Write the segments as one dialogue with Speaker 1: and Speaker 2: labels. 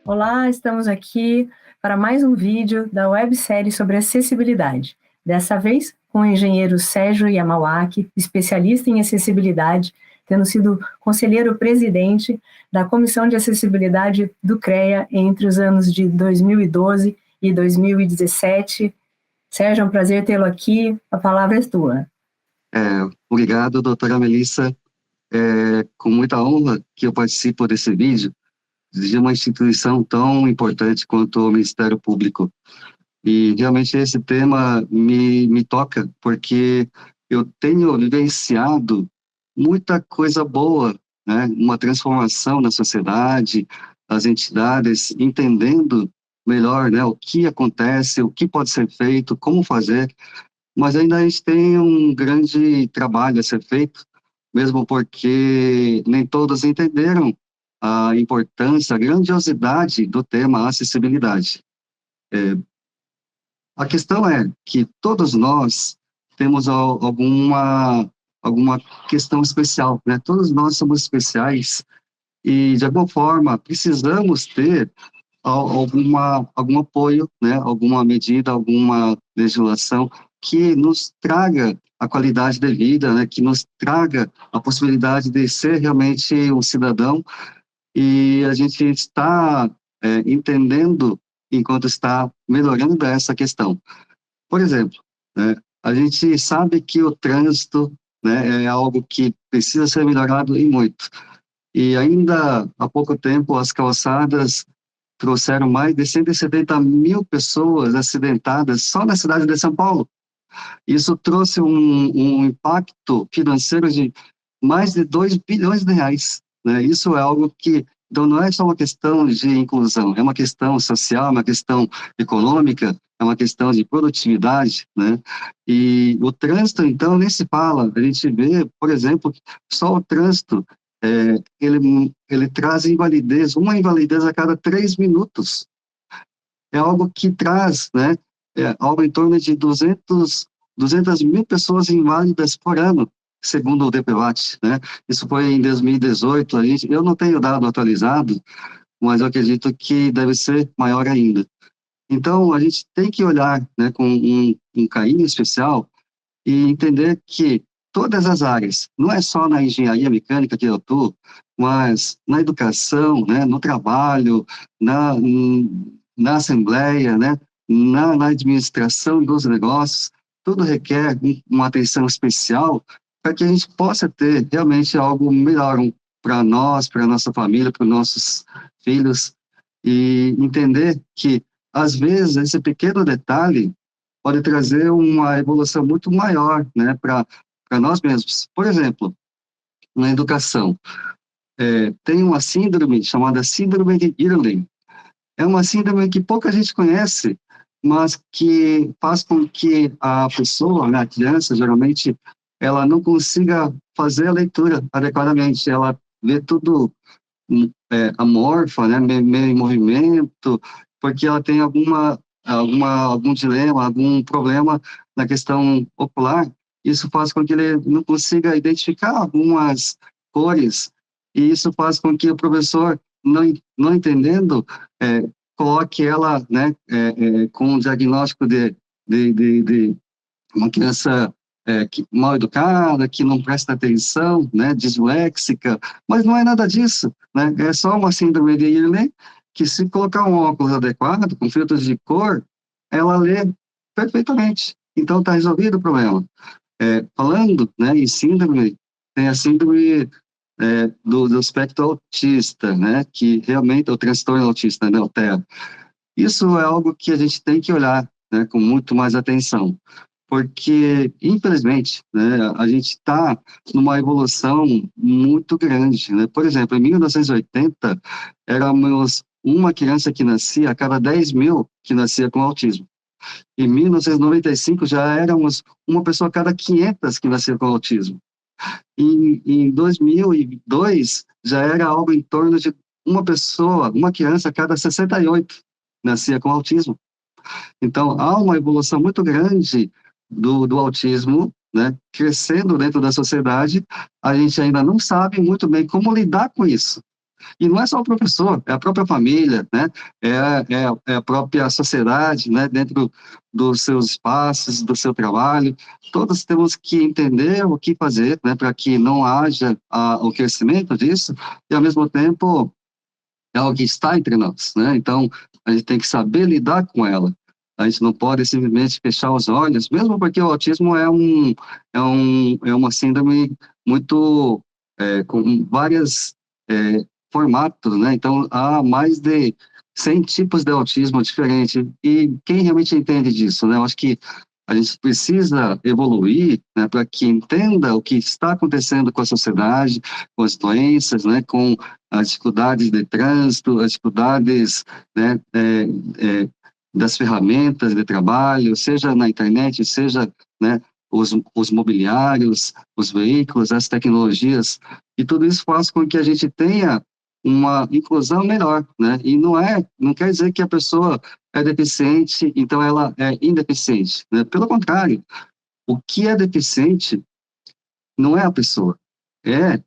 Speaker 1: Olá, estamos aqui para mais um vídeo da websérie sobre acessibilidade. Dessa vez com o engenheiro Sérgio Yamawaki, especialista em acessibilidade, tendo sido conselheiro-presidente da Comissão de Acessibilidade do CREA entre os anos de 2012 e 2017. Sérgio, é um prazer tê-lo aqui. A palavra é tua.
Speaker 2: Obrigado, doutora Melissa. Com muita honra que eu participo desse vídeo de uma instituição tão importante quanto o Ministério Público. E realmente esse tema me toca, porque eu tenho vivenciado muita coisa boa, né? Uma transformação na sociedade, as entidades entendendo melhor, né, o que acontece, o que pode ser feito, como fazer, mas ainda a gente tem um grande trabalho a ser feito, mesmo porque nem todos entenderam a importância, a grandiosidade do tema acessibilidade. A questão é que todos nós temos alguma questão especial, né? Todos nós somos especiais e, de alguma forma, precisamos ter algum apoio, né? Alguma medida, alguma legislação que nos traga a qualidade de vida, né? Que nos traga a possibilidade de ser realmente um cidadão, e a gente está entendendo enquanto está melhorando essa questão. Por exemplo, né, a gente sabe que o trânsito, né, é algo que precisa ser melhorado e muito. E ainda há pouco tempo as calçadas trouxeram mais de 170 mil pessoas acidentadas só na cidade de São Paulo. Isso trouxe um impacto financeiro de mais de 2 bilhões de reais, né? Isso é algo que, então, não é só uma questão de inclusão, é uma questão social, é uma questão econômica, é uma questão de produtividade, né? E o trânsito, então, nem se fala. A gente vê, por exemplo, só o trânsito, ele traz invalidez, uma invalidez a cada 3 minutos. É algo que traz, né, algo em torno de 200 mil pessoas inválidas por ano, segundo o DPVAT, né? Isso foi em 2018, eu não tenho dado atualizado, mas eu acredito que deve ser maior ainda. Então, a gente tem que olhar, né, com um carinho especial e entender que todas as áreas, não é só na engenharia mecânica que eu atuo, mas na educação, né, no trabalho, na, na assembleia, né, na administração dos negócios, tudo requer uma atenção especial para que a gente possa ter realmente algo melhor para nós, para a nossa família, para os nossos filhos, e entender que, às vezes, esse pequeno detalhe pode trazer uma evolução muito maior, né, para nós mesmos. Por exemplo, na educação, tem uma síndrome chamada síndrome de Irlen. É uma síndrome que pouca gente conhece, mas que faz com que a pessoa, né, a criança, geralmente, ela não consiga fazer a leitura adequadamente. Ela vê tudo amorfa, né, meio em movimento, porque ela tem algum dilema, algum problema na questão ocular. Isso faz com que ele não consiga identificar algumas cores, e isso faz com que o professor, não entendendo, coloque ela, né, com um diagnóstico de uma criança mal educada, que não presta atenção, né, disléxica, mas não é nada disso, né, é só uma síndrome de Irlen, que se colocar um óculos adequado, com filtros de cor, ela lê perfeitamente. Então está resolvido o problema. Falando, né, em síndrome, tem a síndrome do espectro autista, né, que realmente é o transtorno autista, né, o TEA. Isso é algo que a gente tem que olhar, né, com muito mais atenção, porque, infelizmente, né, a gente está numa evolução muito grande, né? Por exemplo, em 1980, éramos uma criança que nascia a cada 10 mil que nascia com autismo. Em 1995, já éramos uma pessoa a cada 500 que nascia com autismo. Em 2002, já era algo em torno de uma criança a cada 68 nascia com autismo. Então, há uma evolução muito grande do autismo, né, crescendo dentro da sociedade. A gente ainda não sabe muito bem como lidar com isso. E não é só o professor, é a própria família, né? É a própria sociedade, né? Dentro dos seus espaços, do seu trabalho. Todos temos que entender o que fazer, né? Para que não haja o crescimento disso e, ao mesmo tempo, é algo que está entre nós, né? Então, a gente tem que saber lidar com ela. A gente não pode simplesmente fechar os olhos, mesmo porque o autismo é uma síndrome muito, com várias formatos, né? Então, há mais de 100 tipos de autismo diferentes. E quem realmente entende disso, né? Eu acho que a gente precisa evoluir, né, para que entenda o que está acontecendo com a sociedade, com as doenças, né, com as dificuldades de trânsito, as dificuldades, né, das ferramentas de trabalho, seja na internet, seja, né, os mobiliários, os veículos, as tecnologias, e tudo isso faz com que a gente tenha uma inclusão melhor, né? E não quer dizer que a pessoa é deficiente, então ela é indeficiente, né? Pelo contrário, o que é deficiente não é a pessoa, é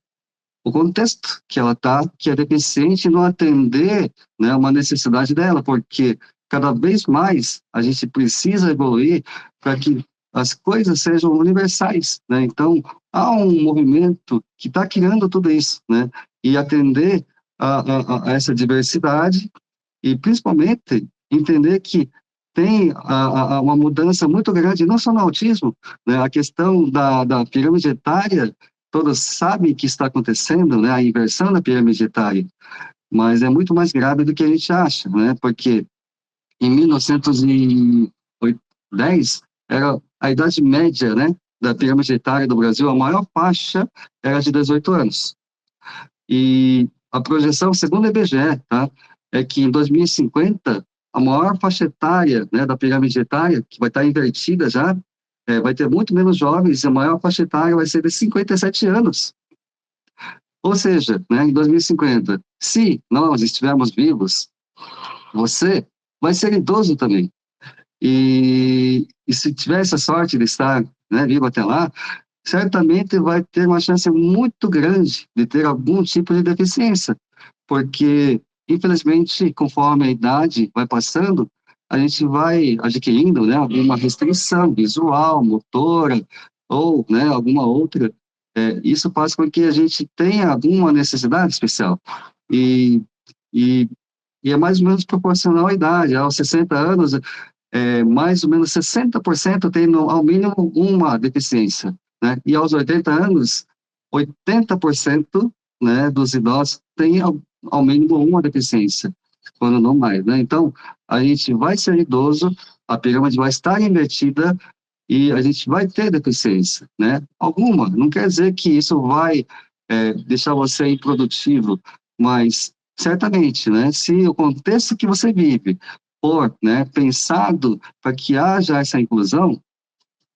Speaker 2: o contexto que ela está, que é deficiente não atender, né, uma necessidade dela, porque cada vez mais a gente precisa evoluir para que as coisas sejam universais, né? Então, há um movimento que está criando tudo isso, né? E atender a essa diversidade e, principalmente, entender que tem uma mudança muito grande, não só no autismo, né? A questão da pirâmide etária, todos sabem que está acontecendo, né? A inversão da pirâmide etária, mas é muito mais grave do que a gente acha, né? Porque em 1910 era a idade média, né, da pirâmide etária do Brasil, a maior faixa era de 18 anos. E a projeção, segundo o IBGE, tá, é que em 2050, a maior faixa etária, né, da pirâmide etária, que vai estar invertida já, vai ter muito menos jovens, e a maior faixa etária vai ser de 57 anos. Ou seja, né, em 2050, se nós estivermos vivos, você vai ser idoso também. E se tiver essa sorte de estar, né, vivo até lá, certamente vai ter uma chance muito grande de ter algum tipo de deficiência, porque, infelizmente, conforme a idade vai passando, a gente vai adquirindo, né, alguma restrição visual, motora, ou, né, alguma outra. Isso faz com que a gente tenha alguma necessidade especial. E, e, e é mais ou menos proporcional à idade. Aos 60 anos, mais ou menos 60% tem ao mínimo uma deficiência, né? E aos 80 anos, 80%, né, dos idosos têm ao mínimo uma deficiência, quando não mais, né? Então, a gente vai ser idoso, a pirâmide vai estar invertida e a gente vai ter deficiência, né? Alguma, não quer dizer que isso vai deixar você improdutivo, mas certamente, né, se o contexto que você vive for, né, pensado para que haja essa inclusão,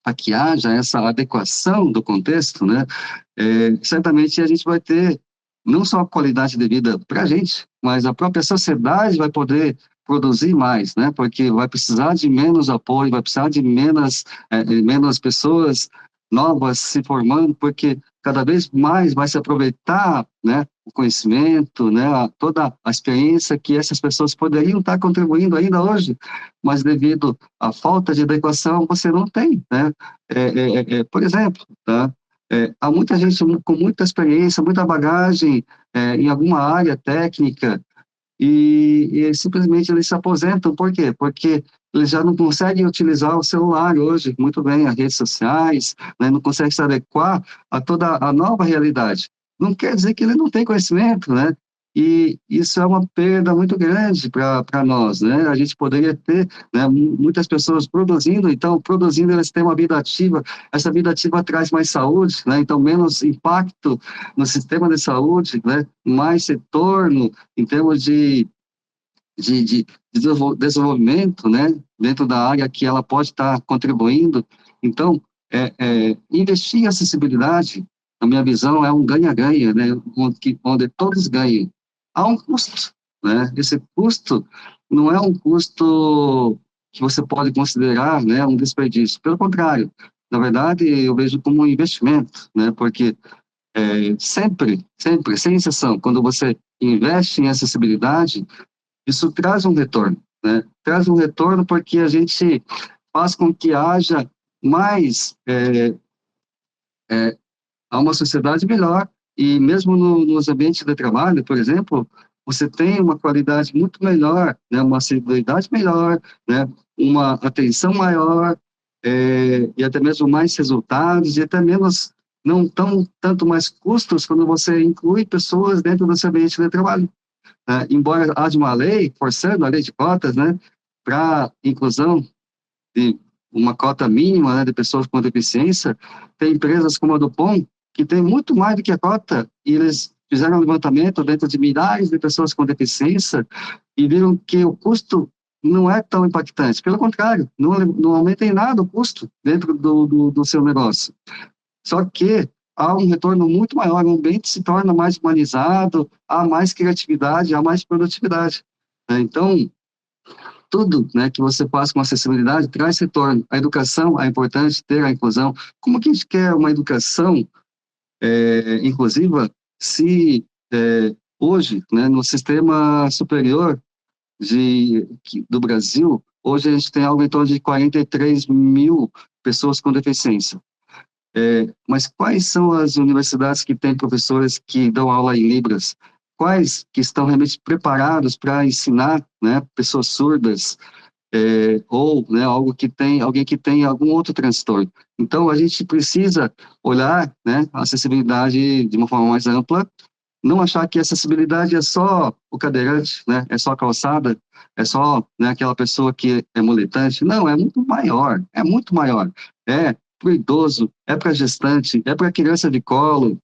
Speaker 2: para que haja essa adequação do contexto, né, certamente a gente vai ter não só a qualidade de vida para a gente, mas a própria sociedade vai poder produzir mais, né, porque vai precisar de menos apoio, vai precisar de menos pessoas novas se formando, porque cada vez mais vai se aproveitar, né, o conhecimento, né, toda a experiência que essas pessoas poderiam estar contribuindo ainda hoje, mas devido à falta de adequação, você não tem, né? Por exemplo, tá? Há muita gente com muita experiência, muita bagagem em alguma área técnica e simplesmente eles se aposentam. Por quê? Porque eles já não conseguem utilizar o celular hoje muito bem, as redes sociais, né, não conseguem se adequar a toda a nova realidade. Não quer dizer que ele não tem conhecimento, né? E isso é uma perda muito grande para nós, né? A gente poderia ter, né, muitas pessoas produzindo, então, produzindo, eles têm uma vida ativa, essa vida ativa traz mais saúde, né? Então, menos impacto no sistema de saúde, né? Mais retorno em termos de desenvolvimento, né? Dentro da área que ela pode estar contribuindo. Então, investir em acessibilidade, na minha visão, é um ganha-ganha, né? Onde todos ganham. Há um custo, né? Esse custo não é um custo que você pode considerar, né, um desperdício. Pelo contrário, na verdade, eu vejo como um investimento, né? Porque sempre, sem exceção, quando você investe em acessibilidade, isso traz um retorno, né? Traz um retorno porque a gente faz com que haja mais, há uma sociedade melhor, e mesmo nos ambientes de trabalho, por exemplo, você tem uma qualidade muito melhor, né, uma acessibilidade melhor, né, uma atenção maior, e até mesmo mais resultados, e até menos, não tão, tanto mais custos quando você inclui pessoas dentro do seu ambiente de trabalho. Né? Embora haja uma lei, forçando a lei de cotas, né, para inclusão de uma cota mínima, né, de pessoas com deficiência, tem empresas como a Dupont, que tem muito mais do que a cota, e eles fizeram um levantamento dentro de milhares de pessoas com deficiência e viram que o custo não é tão impactante. Pelo contrário, não aumenta em nada o custo dentro do seu negócio. Só que há um retorno muito maior, o ambiente se torna mais humanizado, há mais criatividade, há mais produtividade. Né? Então, tudo, né, que você faz com acessibilidade traz retorno. A educação é importante ter a inclusão. Como que a gente quer uma educação inclusiva se hoje, né, no sistema superior do Brasil, hoje a gente tem algo em torno de 43 mil pessoas com deficiência. Mas quais são as universidades que têm professores que dão aula em Libras? Quais que estão realmente preparados para ensinar, né, pessoas surdas, ou, né, alguém que tem algum outro transtorno? Então, a gente precisa olhar, né, a acessibilidade de uma forma mais ampla, não achar que acessibilidade é só o cadeirante, né, é só a calçada, é só, né, aquela pessoa que é militante. Não, é muito maior, é muito maior. É para o idoso, é para gestante, é para criança de colo,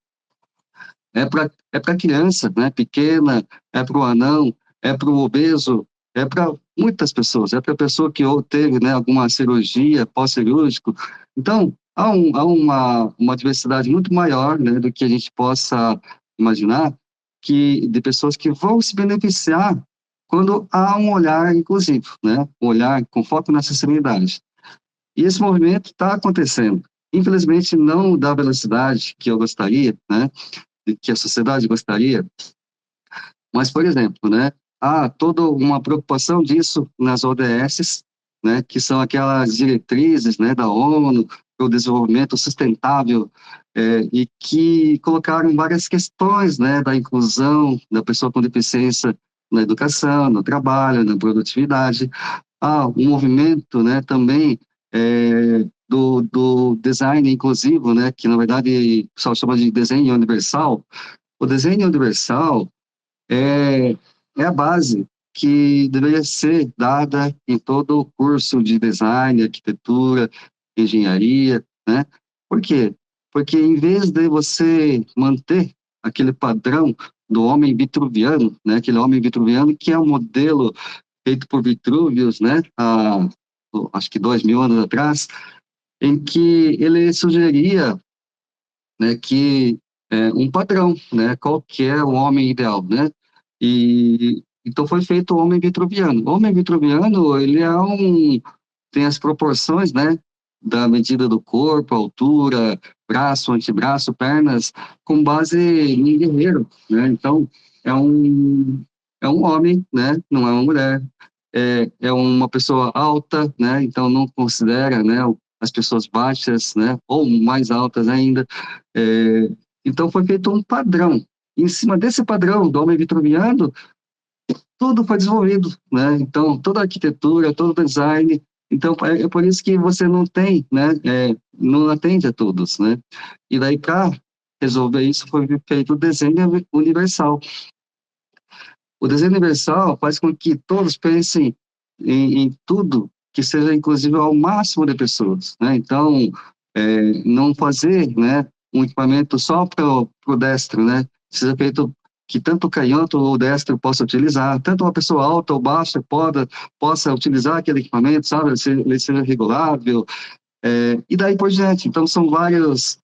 Speaker 2: é para criança, né, pequena, é para o anão, é para o obeso, é para muitas pessoas, é para a pessoa que ou teve, né, alguma cirurgia pós-cirúrgico. Então, há uma diversidade muito maior, né, do que a gente possa imaginar, de pessoas que vão se beneficiar quando há um olhar inclusivo, né, um olhar com foco na acessibilidade. E esse movimento está acontecendo. Infelizmente, não da velocidade que eu gostaria, né, que a sociedade gostaria, mas, por exemplo, né, há toda uma preocupação disso nas ODS, né, que são aquelas diretrizes, né, da ONU para o desenvolvimento sustentável, e que colocaram várias questões, né, da inclusão da pessoa com deficiência na educação, no trabalho, na produtividade. Há um movimento, né, também do design inclusivo, né, que na verdade o pessoal chama de desenho universal. O desenho universal é a base que deveria ser dada em todo o curso de design, arquitetura, engenharia, né? Por quê? Porque em vez de você manter aquele padrão do homem vitruviano, né? Aquele homem vitruviano que é um modelo feito por Vitruvius, né? Acho que 2000 anos atrás, em que ele sugeria, né, que um padrão, né, qual que é o homem ideal, né? E então foi feito o homem vitruviano. O homem vitruviano, ele tem as proporções, né, da medida do corpo, altura, braço, antebraço, pernas, com base em guerreiro, né? Então é um homem, né? Não é uma mulher. É uma pessoa alta, né? Então não considera, né, as pessoas baixas, né, ou mais altas ainda. É, então foi feito um padrão. Em cima desse padrão do homem vitruviano, tudo foi desenvolvido, né? Então toda a arquitetura, todo o design. Então é por isso que você não tem, né, não atende a todos, né? E daí para resolver isso foi feito o desenho universal. O desenho universal faz com que todos pensem em tudo que seja inclusive ao máximo de pessoas, né? Então, não fazer, né, um equipamento só para o destro, né? Seja feito que tanto o canhoto ou o destro possa utilizar, tanto uma pessoa alta ou baixa possa utilizar aquele equipamento, sabe? Ele seja regulável, e daí por diante. Então, são várias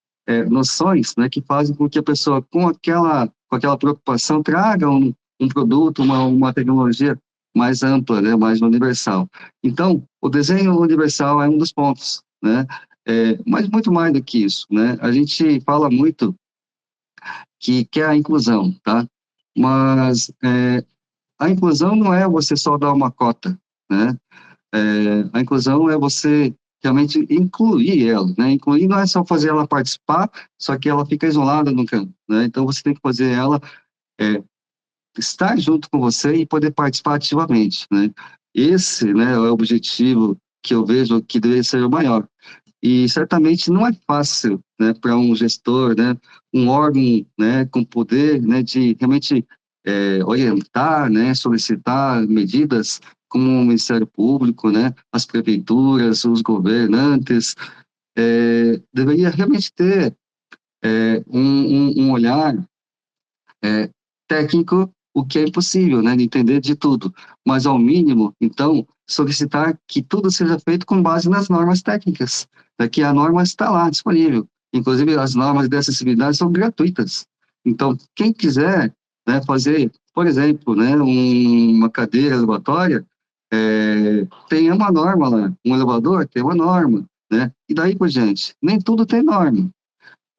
Speaker 2: noções, né, que fazem com que a pessoa, com aquela preocupação, traga um produto, uma tecnologia mais ampla, né, mais universal. Então, o desenho universal é um dos pontos, né, mas muito mais do que isso, né, a gente fala muito que é a inclusão, tá? Mas a inclusão não é você só dar uma cota, né? A inclusão é você realmente incluir ela, né? Incluir não é só fazer ela participar, só que ela fica isolada no campo, né? Então você tem que fazer ela estar junto com você e poder participar ativamente, né? Esse, né, é o objetivo que eu vejo que deve ser o maior. E certamente não é fácil, né, para um gestor, né, um órgão, né, com poder, né, de realmente orientar, né, solicitar medidas como o Ministério Público, né, as prefeituras, os governantes, deveria realmente ter um olhar técnico, o que é impossível, né, de entender de tudo, mas ao mínimo, então, solicitar que tudo seja feito com base nas normas técnicas, que a norma está lá disponível. Inclusive, as normas de acessibilidade são gratuitas. Então, quem quiser, né, fazer, por exemplo, né, uma cadeira elevatória, tem uma norma lá, um elevador tem uma norma, né, e daí por diante. Nem tudo tem norma,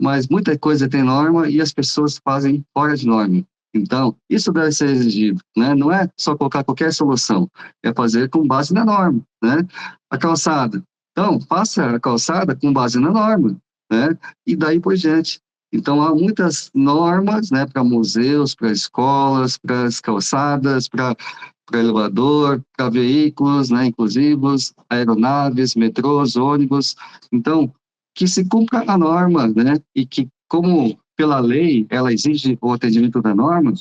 Speaker 2: mas muita coisa tem norma e as pessoas fazem fora de norma. Então, isso deve ser exigido, né? Não é só colocar qualquer solução, é fazer com base na norma, né? A calçada. Então, faça a calçada com base na norma, né? E daí por diante. Então, há muitas normas, né, para museus, para escolas, para as calçadas, para elevador, para veículos, né, inclusivos, aeronaves, metrôs, ônibus. Então, que se cumpra a norma, né? E que, como pela lei ela exige o atendimento da norma,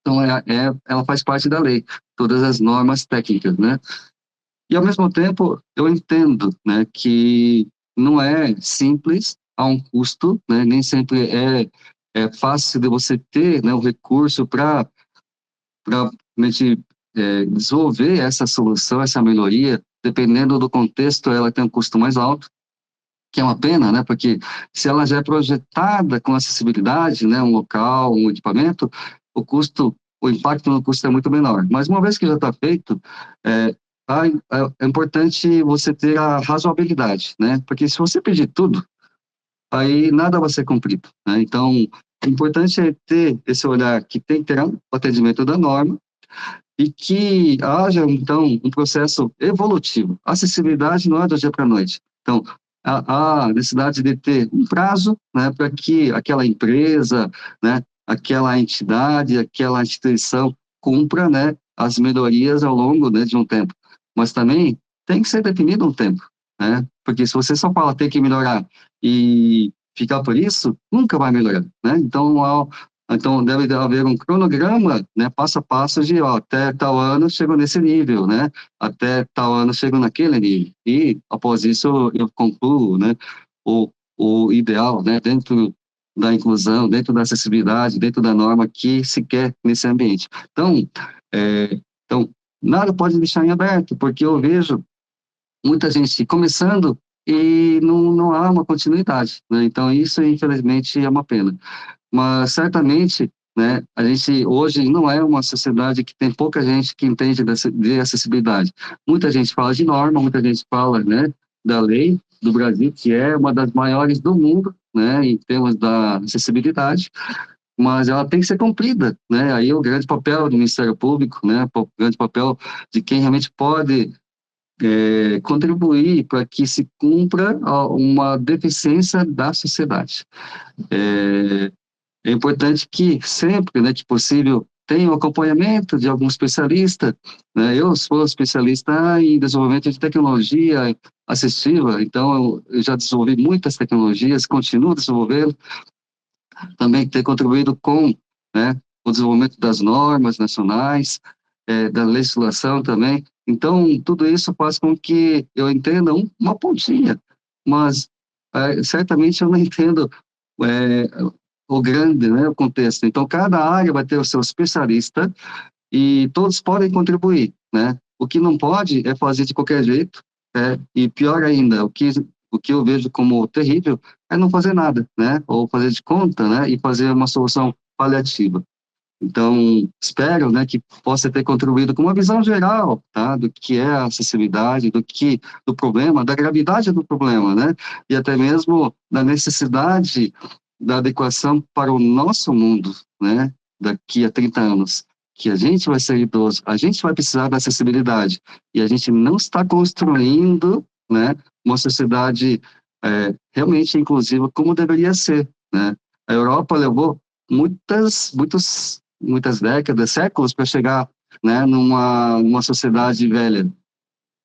Speaker 2: então ela faz parte da lei, todas as normas técnicas, né? E ao mesmo tempo eu entendo, né, que não é simples, há um custo, né? Nem sempre é fácil de você ter, né, o recurso para desenvolver essa solução, essa melhoria, dependendo do contexto, ela tem um custo mais alto, que é uma pena, né? Porque se ela já é projetada com acessibilidade, né, um local, um equipamento, o custo, o impacto no custo é muito menor. Mas uma vez que já está feito, é, é importante você ter a razoabilidade, né? Porque se você pedir tudo, aí nada vai ser cumprido, né? Então, o importante é ter esse olhar que tem que ter o atendimento da norma e que haja, então, um processo evolutivo. A acessibilidade não é do dia para a noite. Então, há necessidade de ter um prazo, né, para que aquela empresa, né, aquela entidade, aquela instituição cumpra, né, as melhorias ao longo, né, de um tempo. Mas também tem que ser definido um tempo, né, porque se você só fala tem que melhorar e ficar por isso, nunca vai melhorar, né? Então, deve haver um cronograma, né, passo a passo de, ó, até tal ano chego nesse nível, né, até tal ano chego naquele nível, e após isso eu concluo, né, o ideal, né, dentro da inclusão, dentro da acessibilidade, dentro da norma que se quer nesse ambiente. Então, então nada pode deixar em aberto, porque eu vejo muita gente começando e não há uma continuidade, né, então isso, infelizmente, é uma pena. Mas certamente, né, a gente hoje não é uma sociedade que tem pouca gente que entende de acessibilidade. Muita gente fala de norma, muita gente fala, né, da lei do Brasil, que é uma das maiores do mundo, né, em termos da acessibilidade, mas ela tem que ser cumprida, né? Aí o grande papel do Ministério Público, né, o grande papel de quem realmente pode contribuir para que se cumpra uma deficiência da sociedade. É importante que sempre, né, que possível, tenha o acompanhamento de algum especialista, né? Eu sou especialista em desenvolvimento de tecnologia assistiva, então eu já desenvolvi muitas tecnologias, continuo desenvolvendo, também ter contribuído com, né, o desenvolvimento das normas nacionais, da legislação também. Então, tudo isso faz com que eu entenda uma pontinha, mas certamente eu não entendo é, o grande, né, o contexto. Então, cada área vai ter o seu especialista e todos podem contribuir, né? O que não pode é fazer de qualquer jeito, e pior ainda, o que eu vejo como terrível é não fazer nada, né? Ou fazer de conta, né? E fazer uma solução paliativa. Então, espero, né, que possa ter contribuído com uma visão geral, tá, do que é a acessibilidade, do problema, da gravidade do problema, né, e até mesmo da necessidade da adequação para o nosso mundo, né, daqui a 30 anos, que a gente vai ser idoso, a gente vai precisar da acessibilidade, e a gente não está construindo, né, uma sociedade realmente inclusiva como deveria ser, né? A Europa levou muitas décadas, séculos para chegar, né, numa sociedade velha.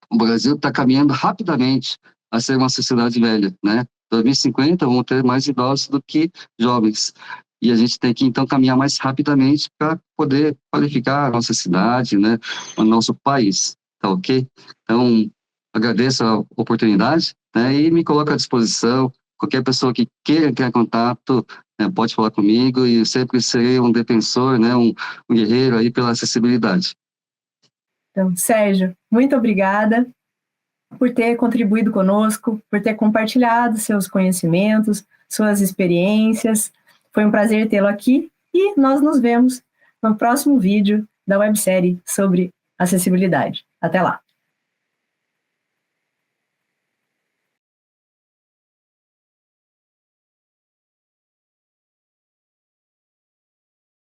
Speaker 2: O Brasil está caminhando rapidamente a ser uma sociedade velha, né? 2050 vão ter mais idosos do que jovens. E a gente tem que, então, caminhar mais rapidamente para poder qualificar a nossa cidade, né? O nosso país, tá ok? Então, agradeço a oportunidade, né? E me coloco à disposição. Qualquer pessoa que queira criar contato, né, pode falar comigo, e eu sempre serei um defensor, né? Um guerreiro aí pela acessibilidade.
Speaker 1: Então, Sérgio, muito obrigada por ter contribuído conosco, por ter compartilhado seus conhecimentos, suas experiências. Foi um prazer tê-lo aqui e nós nos vemos no próximo vídeo da websérie sobre acessibilidade. Até lá!